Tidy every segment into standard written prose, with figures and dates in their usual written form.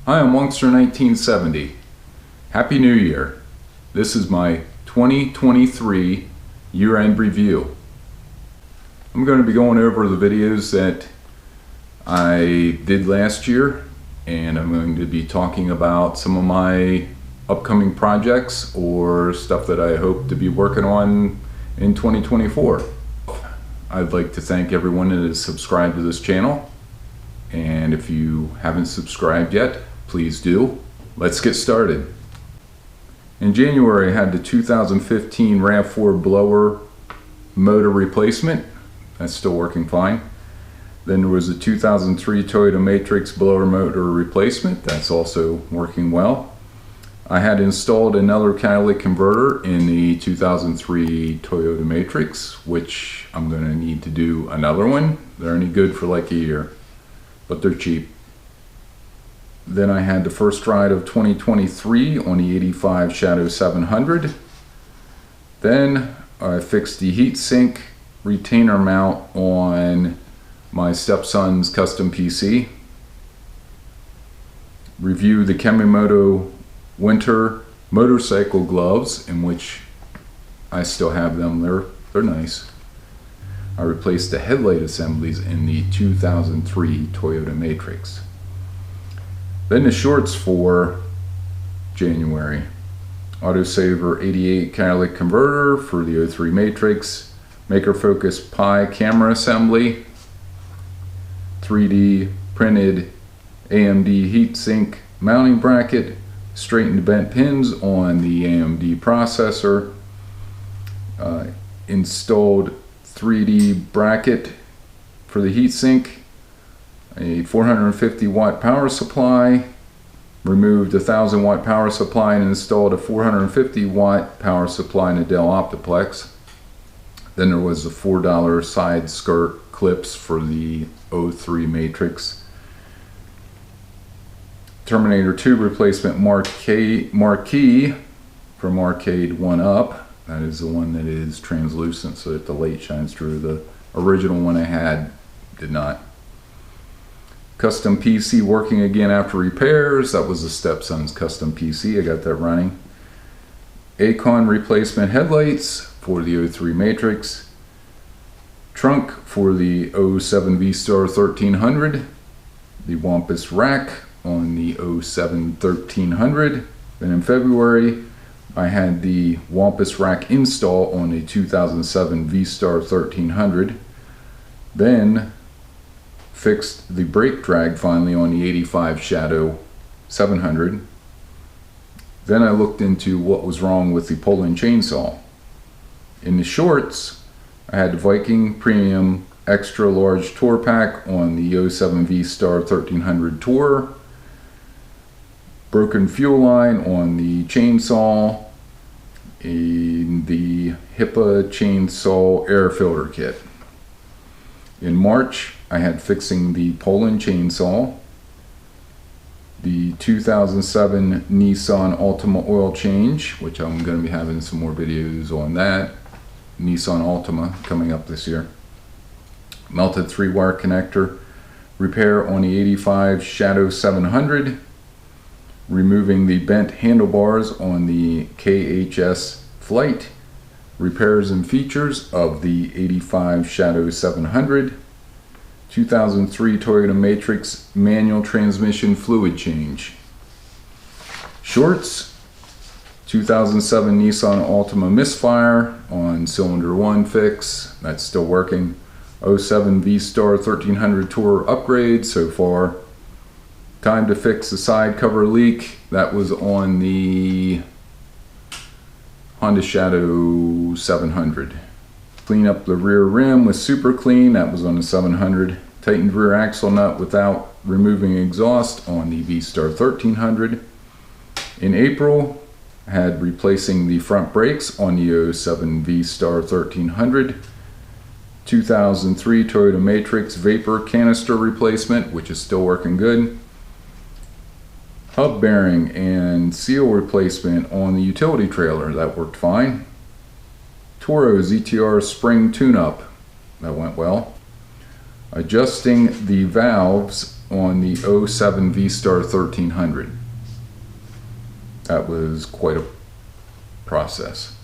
Hi, I'm Wongster1970. Happy New Year. This is my 2023 year-end review. I'm going to be going over the videos that I did last year, and I'm going to be talking about some of my upcoming projects or stuff that I hope to be working on in 2024. I'd like to thank everyone that has subscribed to this channel, and if you haven't subscribed yet, please do. Let's get started. In January, I had the 2015 RAV4 blower motor replacement. That's still working fine. Then there was a 2003 Toyota Matrix blower motor replacement. That's also working well. I had installed another catalytic converter in the 2003 Toyota Matrix, which I'm going to need to do another one. They're only good for like a year, but they're cheap. Then I had the first ride of 2023 on the 85 Shadow 700. Then I fixed the heatsink retainer mount on my stepson's custom PC. Reviewed the Kemimoto winter motorcycle gloves, in which I still have them. They're nice. I replaced the headlight assemblies in the 2003 Toyota Matrix. Then the shorts for January: Autosaver 88 catalytic converter for the 03 Matrix, Maker Focus Pi camera assembly, 3D printed AMD heatsink mounting bracket, straightened bent pins on the AMD processor, installed 3D bracket for the heatsink, a 450 watt power supply, removed a 1000 watt power supply and installed a 450 watt power supply in a Dell Optiplex. Then there was the $4 side skirt clips for the 03 Matrix. Terminator 2 replacement marquee from Arcade 1UP. That is the one that is translucent so that the light shines through. The original one I had did not. Custom PC working again after repairs. That was the stepson's custom PC. I got that running. Acon replacement headlights for the 03 Matrix. Trunk for the 07 V-Star 1300. The Wampus rack on the 07 1300. Then in February, I had the Wampus rack install on the 2007 V-Star 1300. Then fixed the brake drag finally on the 85 Shadow 700. Then I looked into what was wrong with the Poulan chainsaw. In the shorts, I had the Viking Premium Extra Large Tour Pack on the 07 V-Star 1300 Tour, broken fuel line on the chainsaw, in the HIPA chainsaw air filter kit. In March, I had fixing the Poulan chainsaw, the 2007 Nissan Altima oil change, which I'm going to be having some more videos on that. Nissan Altima coming up this year. Melted 3-wire connector repair on the 85 Shadow 700. Removing the bent handlebars on the KHS Flight. Repairs and features of the 85 Shadow 700. 2003 Toyota Matrix manual transmission fluid change. Shorts: 2007 Nissan Altima misfire on cylinder 1 fix. That's still working. 07 V-Star 1300 Tour upgrade so far. Time to fix the side cover leak. That was on the Honda Shadow 700. Clean up the rear rim with Super Clean. That was on the 700. Tightened rear axle nut without removing exhaust on the V-Star 1300. In April, I had replacing the front brakes on the 07 V-Star 1300. 2003 Toyota Matrix vapor canister replacement, which is still working good. Hub bearing and seal replacement on the utility trailer. That worked fine. Toro ZTR spring tune-up. That went well. Adjusting the valves on the 07 V-Star 1300. That was quite a process.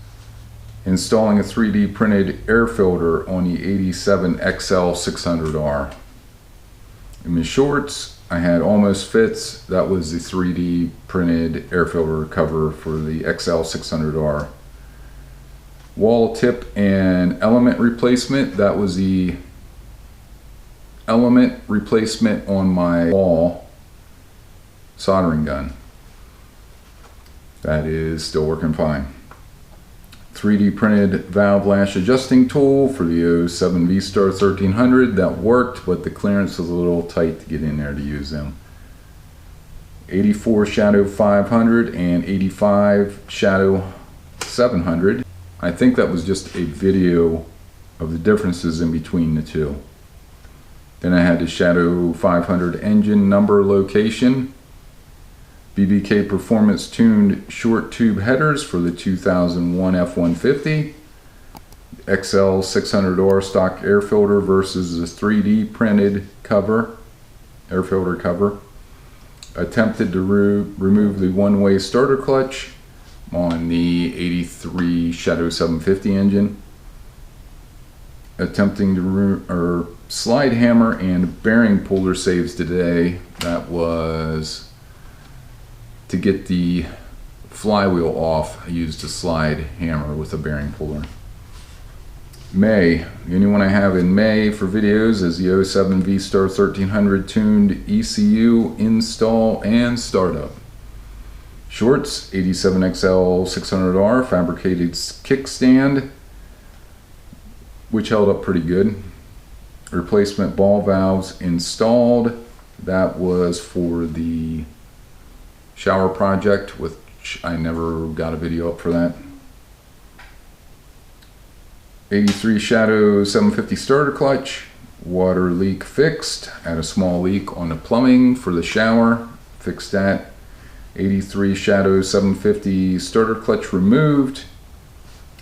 Installing a 3D printed air filter on the 87 XL 600R. In my shorts, I had Almost Fits. That was the 3D printed air filter cover for the XL 600R. Wall tip and element replacement. That was the element replacement on my wall soldering gun. That is still working fine. 3D printed valve lash adjusting tool for the 07 V-Star 1300. That worked, but the clearance was a little tight to get in there to use them. 84 Shadow 500 and 85 Shadow 700. I think that was just a video of the differences in between the two. Then I had the Shadow 500 engine number location. BBK Performance tuned short tube headers for the 2001 F-150. XL 600R stock air filter versus the 3D printed cover, air filter cover. Attempted to remove the one-way starter clutch on the 83 Shadow 750 engine. Attempting to slide hammer and bearing puller saves today. That was to get the flywheel off. I used a slide hammer with a bearing puller. May, the only one I have in May for videos is the 07 V-Star 1300 tuned ECU install and startup. Shorts, 87 XL 600R fabricated kickstand, which held up pretty good. Replacement ball valves installed. That was for the shower project, which I never got a video up for that. 83 Shadow 750 starter clutch. Water leak fixed. Had a small leak on the plumbing for the shower. Fixed that. 83 Shadow 750 starter clutch removed.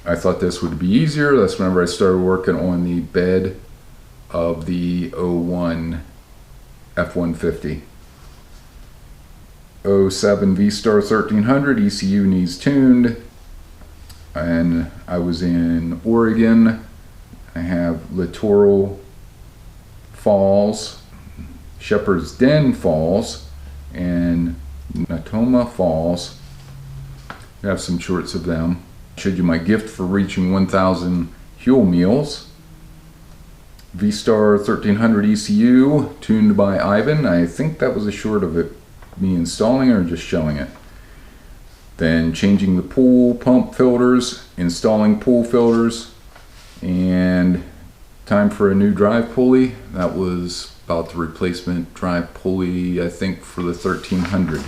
I thought this would be easier. That's whenever I started working on the bed of the 01 F-150. 07 V-Star 1300 ECU needs tuned, and I was in Oregon. I have Littoral Falls, Shepherd's Den Falls, and Natoma Falls. I have some shorts of them. Showed you my gift for reaching 1,000 Huel meals. V-Star 1300 ECU tuned by Ivan. I think that was a short of it, me installing or just showing it. Then changing the pool pump filters, installing pool filters, and time for a new drive pulley. That was about the replacement drive pulley, I think, for the 1300.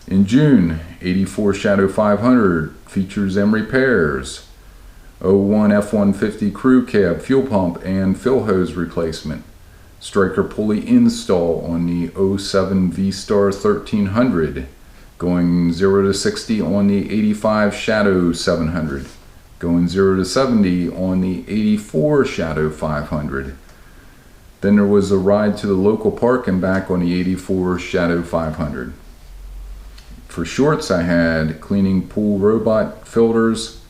In June, 84 Shadow 500 features and repairs. 01 F-150 crew cab, fuel pump, and fill hose replacement. Striker pulley install on the 07 V-Star 1300. Going 0 to 60 on the 85 Shadow 700. Going 0 to 70 on the 84 Shadow 500. Then there was a ride to the local park and back on the 84 Shadow 500. For shorts, I had cleaning pool robot filters,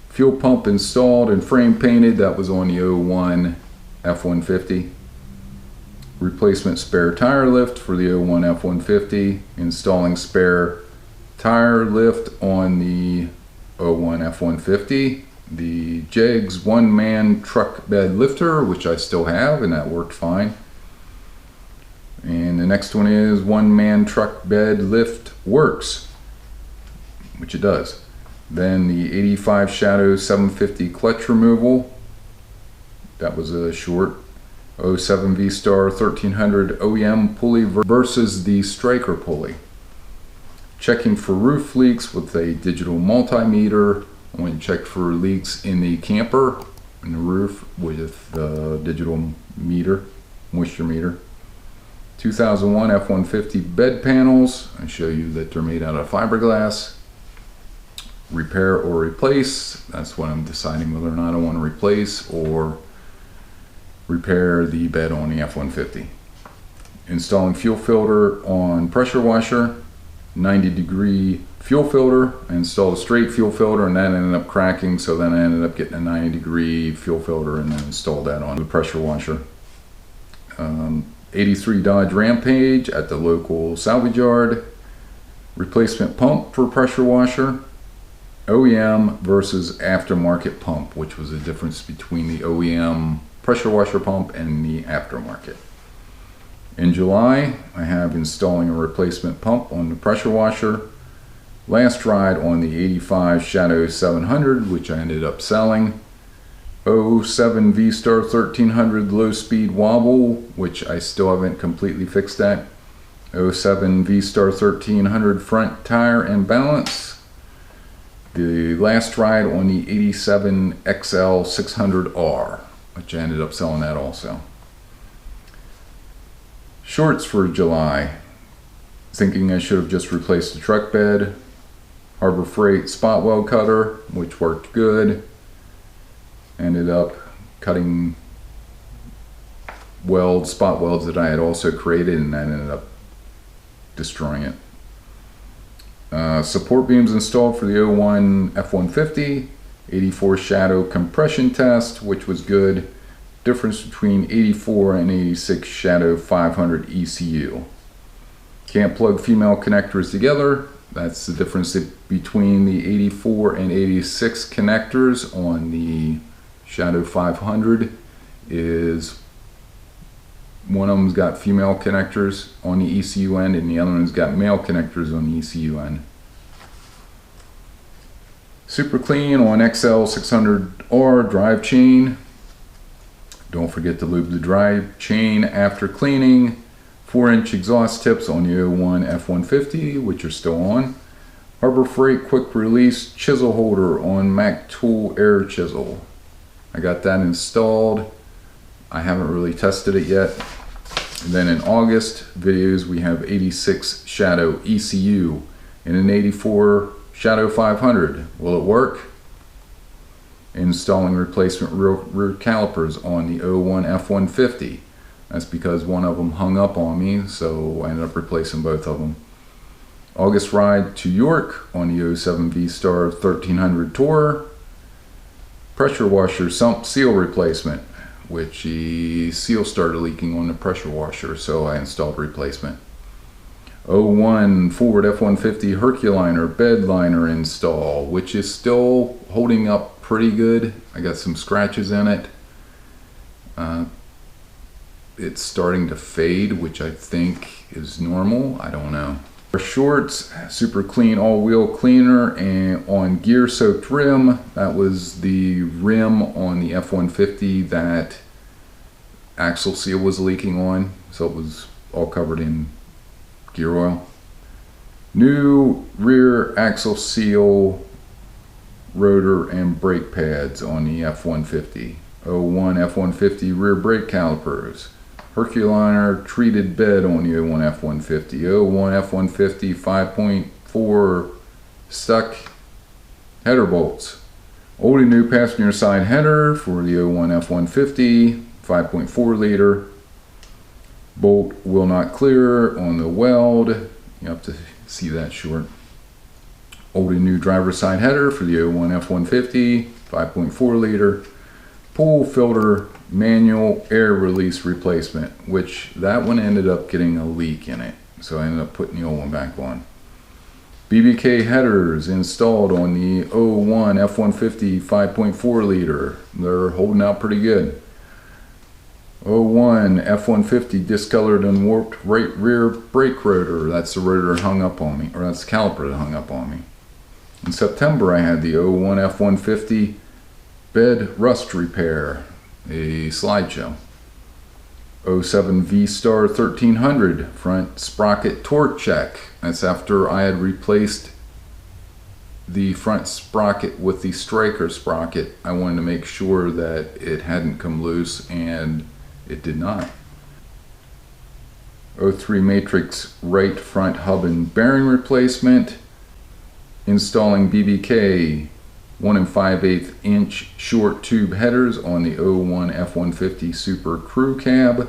fuel pump installed and frame painted. That was on the 01 F-150. Replacement spare tire lift for the 01 F-150. Installing spare tire lift on the 01 F-150. The JEGS one-man truck bed lifter, which I still have, and that worked fine. And the next one is one-man truck bed lift works, which it does. Then the 85 Shadow 750 clutch removal. That was a short. 07 V-Star 1300 OEM pulley versus the Striker pulley. Checking for roof leaks with a digital multimeter. I went and checked for leaks in the camper and the roof with the digital meter, moisture meter. 2001 F-150 bed panels. I show you that they're made out of fiberglass. Repair or replace. That's what I'm deciding whether or not I want to replace or repair the bed on the F-150. Installing fuel filter on pressure washer, 90-degree fuel filter. I installed a straight fuel filter and that ended up cracking, so then I ended up getting a 90-degree fuel filter and then installed that on the pressure washer. 83 Dodge Rampage at the local salvage yard. Replacement pump for pressure washer. OEM versus aftermarket pump, which was the difference between the OEM pressure washer pump and the aftermarket. In July, I have installing a replacement pump on the pressure washer. Last ride on the 85 Shadow 700, which I ended up selling. 07 V-Star 1300 low speed wobble, which I still haven't completely fixed that. 07 V-Star 1300 front tire and balance. The last ride on the 87 XL 600R, which I ended up selling that also. Shorts for July. Thinking I should have just replaced the truck bed. Harbor Freight spot weld cutter, which worked good. Ended up cutting spot welds that I had also created, and that ended up destroying it. Support beams installed for the 01 F-150. 84 Shadow compression test, which was good. Difference between 84 and 86 Shadow 500 ECU. Can't plug female connectors together. That's the difference between the 84 and 86 connectors on the Shadow 500. Is one of them's got female connectors on the ECU end and the other one's got male connectors on the ECU end. Super clean on XL 600R drive chain. Don't forget to lube the drive chain after cleaning. 4-inch exhaust tips on the 01 F-150, which are still on. Harbor Freight quick release chisel holder on Mac Tool Air Chisel. I got that installed. I haven't really tested it yet. And then in August videos, we have 86 Shadow ECU and an 84 Shadow 500. Will it work? Installing replacement rear calipers on the 01 F-150. That's because one of them hung up on me, so I ended up replacing both of them. August ride to York on the 07 V-Star 1300 Tourer. Pressure washer sump seal replacement, which the seal started leaking on the pressure washer, so I installed replacement. 01 Ford F-150 Herculiner bed liner install, which is still holding up pretty good. I got some scratches in it. It's starting to fade, which I think is normal. I don't know. For shorts, super clean all-wheel cleaner and on gear soaked rim. That was the rim on the F-150 that axle seal was leaking on, so it was all covered in gear oil. New rear axle seal rotor and brake pads on the F-150. 01 F-150 rear brake calipers. Herculiner treated bed on the 01 F-150. 01 F-150 5.4 stuck header bolts. Old and new passenger side header for the 01 F-150, 5.4 liter. Bolt will not clear on the weld. You have to see that short. Old and new driver's side header for the 01 F-150, 5.4 liter. Pool filter manual air release replacement, which that one ended up getting a leak in it, so I ended up putting the old one back on. BBK headers installed on the 01 F-150 5.4 liter. They're holding out pretty good. 01 F-150 discolored and warped right rear brake rotor. That's the rotor that hung up on me, or that's the caliper that hung up on me. In September I had the 01 F-150 bed rust repair, a slideshow. 07 V-Star 1300 front sprocket torque check. That's after I had replaced the front sprocket with the striker sprocket. I wanted to make sure that it hadn't come loose, and it did not. 03 Matrix right front hub and bearing replacement. Installing BBK 1 5/8 inch short tube headers on the 01 F-150 Super Crew Cab.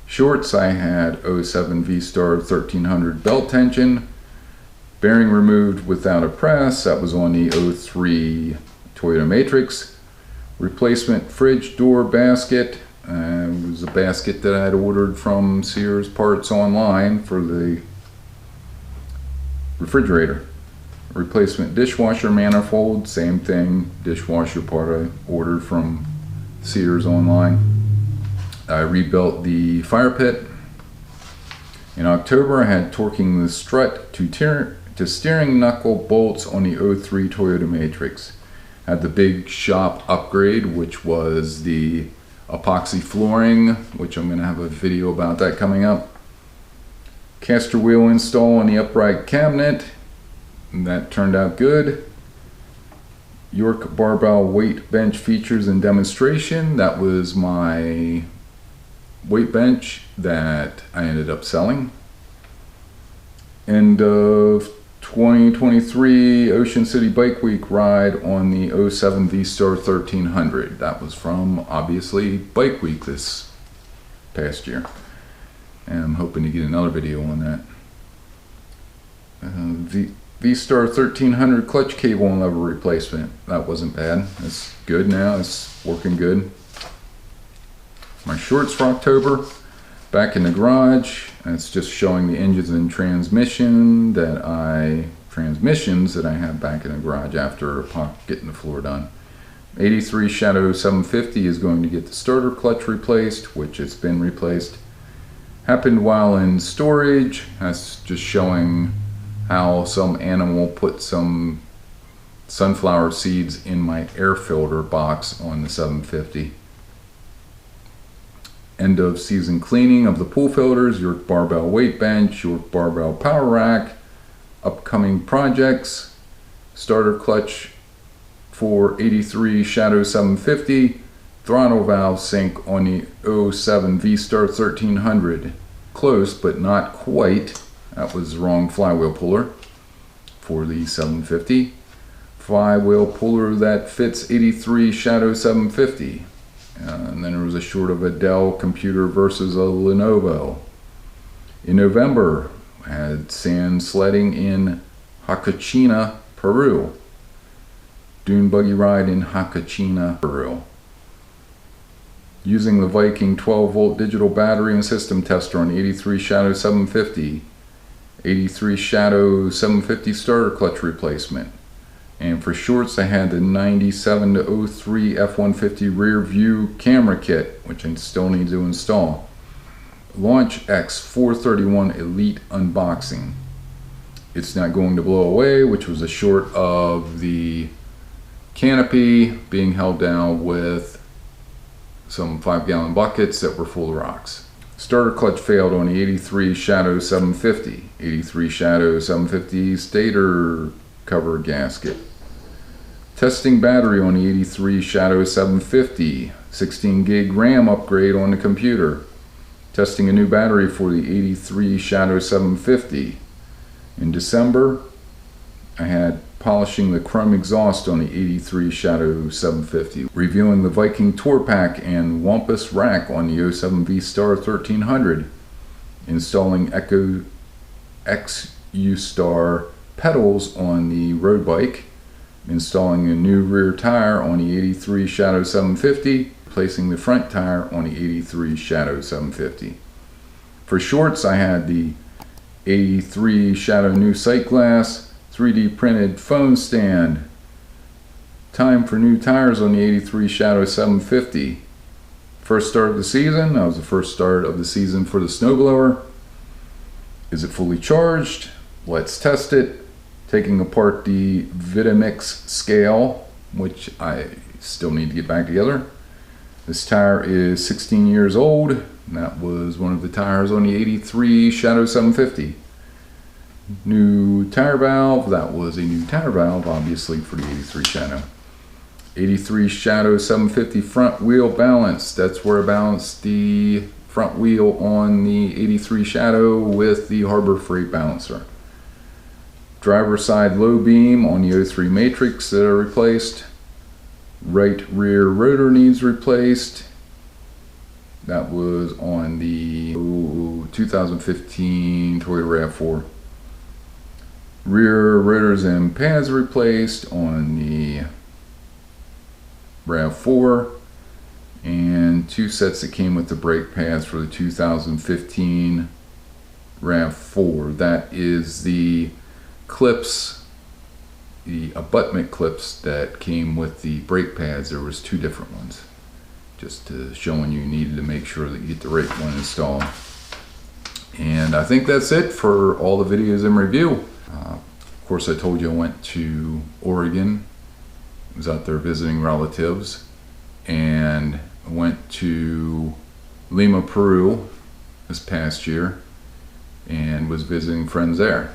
Shorts, I had 07 V-Star 1300 belt tension, bearing removed without a press. That was on the 03 Toyota Matrix. Replacement fridge door basket. It was a basket that I had ordered from Sears Parts online for the refrigerator. Replacement dishwasher manifold, same thing, dishwasher part I ordered from Sears online. I rebuilt the fire pit. In October, I had torquing the strut to steering knuckle bolts on the 03 Toyota Matrix. Had the big shop upgrade, which was the epoxy flooring, which I'm going to have a video about that coming up. Caster wheel install on the upright cabinet, and that turned out good. York barbell weight bench features and demonstration. That was my weight bench that I ended up selling. End of 2023 Ocean City Bike Week ride on the 07 V-Star 1300. That was from, obviously, Bike Week this past year. And I'm hoping to get another video on that. V-Star 1300 clutch cable and lever replacement. That wasn't bad. It's good now. It's working good. My shorts for October, back in the garage. It's just showing the engines and transmissions that I have back in the garage after getting the floor done. 83 Shadow 750 is going to get the starter clutch replaced, which it's been replaced. Happened while in storage. That's just showing how some animal put some sunflower seeds in my air filter box on the 750. End of season cleaning of the pool filters, York barbell weight bench, York barbell power rack, upcoming projects, starter clutch for 83 Shadow 750, throttle valve sync on the 07 V-Star 1300. Close, but not quite. That was the wrong flywheel puller for the 750. Flywheel puller that fits 83 Shadow 750. And then there was a short of a Dell computer versus a Lenovo. In November, I had sand sledding in Hakachina, Peru. Dune buggy ride in Hakachina, Peru. Using the Viking 12-volt digital battery and system tester on the 83 Shadow 750. 83 Shadow 750 starter clutch replacement. And for shorts, I had the 97 to 03 F-150 rear view camera kit, which I still need to install. Launch X 431 Elite unboxing. It's not going to blow away, which was a short of the canopy being held down with some 5-gallon buckets that were full of rocks. Starter clutch failed on the 83 Shadow 750. 83 Shadow 750 stator cover gasket. Testing battery on the 83 Shadow 750. 16 gig RAM upgrade on the computer. Testing a new battery for the 83 Shadow 750. In December, I had polishing the chrome exhaust on the 83 Shadow 750. Reviewing the Viking Tour Pack and Wampus rack on the 07 V-Star 1300. Installing Echo XU-Star pedals on the road bike. Installing a new rear tire on the 83 Shadow 750. Replacing the front tire on the 83 Shadow 750. For shorts, I had the 83 Shadow new sight glass, 3D printed phone stand. Time for new tires on the 83 Shadow 750. First start of the season. That was the first start of the season for the snowblower. Is it fully charged? Let's test it. Taking apart the Vitamix scale, which I still need to get back together. This tire is 16 years old. And that was one of the tires on the 83 Shadow 750. New tire valve. That was a new tire valve, obviously, for the 83 Shadow. 83 Shadow 750 front wheel balance. That's where I balanced the front wheel on the 83 Shadow with the Harbor Freight balancer. Driver side low beam on the 03 Matrix that I replaced. Right rear rotor needs replaced. That was on the 2015 Toyota RAV4. Rear rotors and pads replaced on the RAV4, and 2 sets that came with the brake pads for the 2015 RAV4. That is the clips, the abutment clips that came with the brake pads. There was 2 different ones, just to showing you needed to make sure that you get the right one installed. And I think that's it for all the videos in review. Of course, I told you I went to Oregon. I was out there visiting relatives, and I went to Lima, Peru this past year and was visiting friends there.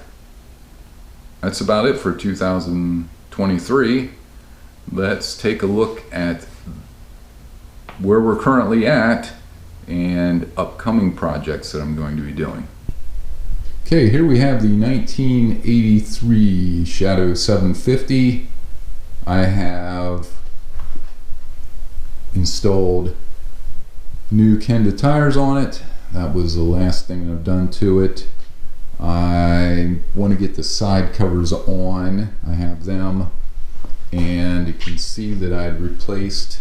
That's about it for 2023. Let's take a look at where we're currently at and upcoming projects that I'm going to be doing. Okay, here we have the 1983 Shadow 750. I have installed new Kenda tires on it. That was the last thing I've done to it. I want to get the side covers on. I have them, and you can see that I'd replaced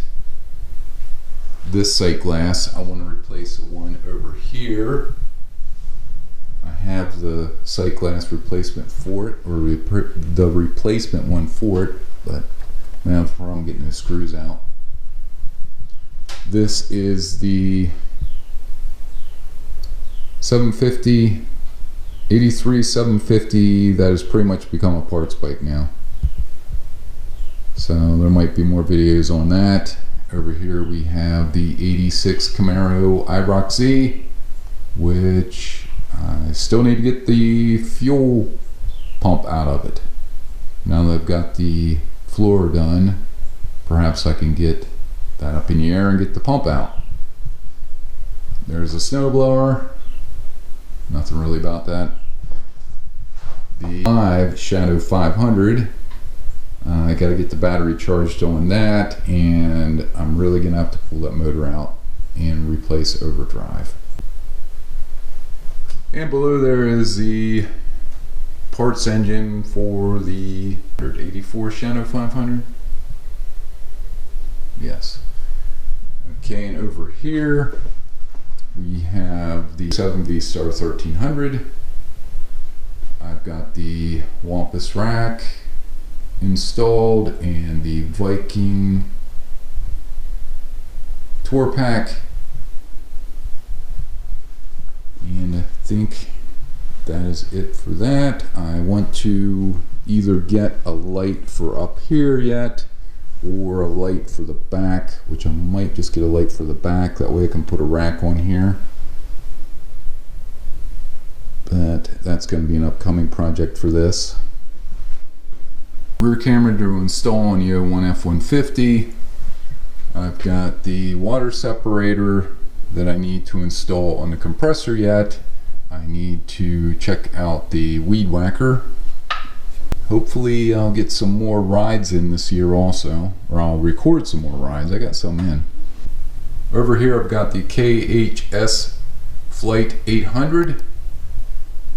this sight glass. I want to replace the one over here. I have the sight glass replacement for it, or the replacement one for it, but now I'm getting the screws out. This is the 750, 83 750 that has pretty much become a parts bike now. So there might be more videos on that. Over here we have the 86 Camaro IROC Z, which I still need to get the fuel pump out of it. Now that I've got the floor done, perhaps I can get that up in the air and get the pump out. There's a snowblower. Nothing really about that. The Shadow 500. I got to get the battery charged on that, and I'm really going to have to pull that motor out and replace overdrive. And below there is the parts engine for the 84 Shadow 500. Yes. Okay, and over here we have the 7V Star 1300. I've got the Wampus rack installed and the Viking tour pack, and I think that is it for that. I want to either get a light for up here yet, or a light for the back, which I might just get a light for the back, that way I can put a rack on here. But that's going to be an upcoming project for this. Rear camera to install on the 01 F-150. I've got the water separator that I need to install on the compressor yet. I need to check out the weed whacker. Hopefully I'll get some more rides in this year also, or I'll record some more rides. I got some in. Over here I've got the KHS Flight 800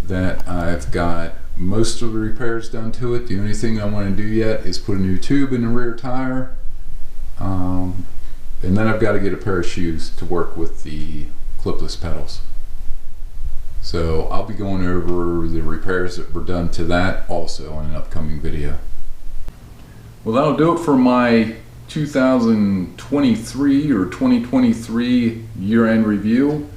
that I've got most of the repairs done to it. The only thing I want to do yet is put a new tube in the rear tire, and then I've got to get a pair of shoes to work with the clipless pedals. So I'll be going over the repairs that were done to that also in an upcoming video. Well, that'll do it for my 2023 or 2023 year-end review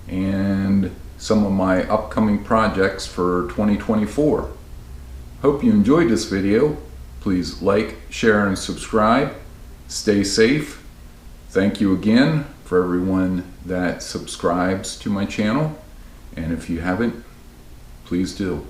and some of my upcoming projects for 2024. Hope you enjoyed this video. Please like, share, and subscribe. Stay safe. Thank you again for everyone that subscribes to my channel. And if you haven't, please do.